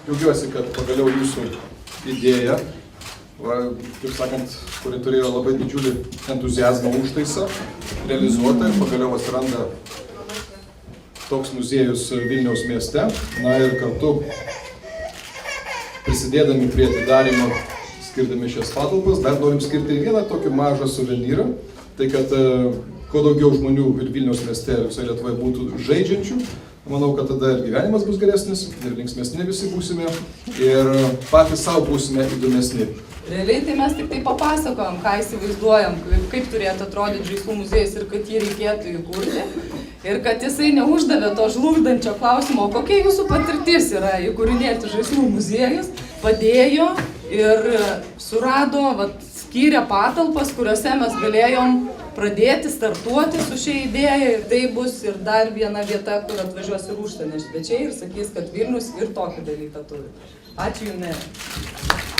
Džiaugiuosi, kad pagaliau jūsų idėja, kaip sakant, kuri turėjo labai didžiulį entuziazmą užtaisą, realizuota ir pagaliau atsiranda toks muziejus Vilniaus mieste. Na ir kartu prisidėdami prie atidarymo, skirdami šias patalpas, dar norim skirti vieną tokį mažą suvenyrą. Tai kad kuo daugiau žmonių ir Vilniaus mieste ir visoje Lietuvoje būtų žaidžiančių, manau, kad tada ir gyvenimas bus geresnis, ir linksmesni visi būsime, ir patys savo būsime įdomesni. Realiai tai mes tik tai papasakojam, ką įsivaizduojam, kaip turėtų atrodyti žaislų muziejus ir kad jį reikėtų įkurti. Ir kad jisai neuždavė to žlugdančio klausimo, kokia jūsų patirtis yra įkūrinėti žaislų muziejus, padėjo ir surado, skyrė patalpas, kuriuose mes galėjom pradėti startuoti su šia idėja. Ir tai bus ir dar viena vieta, kur atvažiuos ir užsienio svečiai ir sakys, kad Vilnius ir tokį dalyką turi. Ačiū Jums.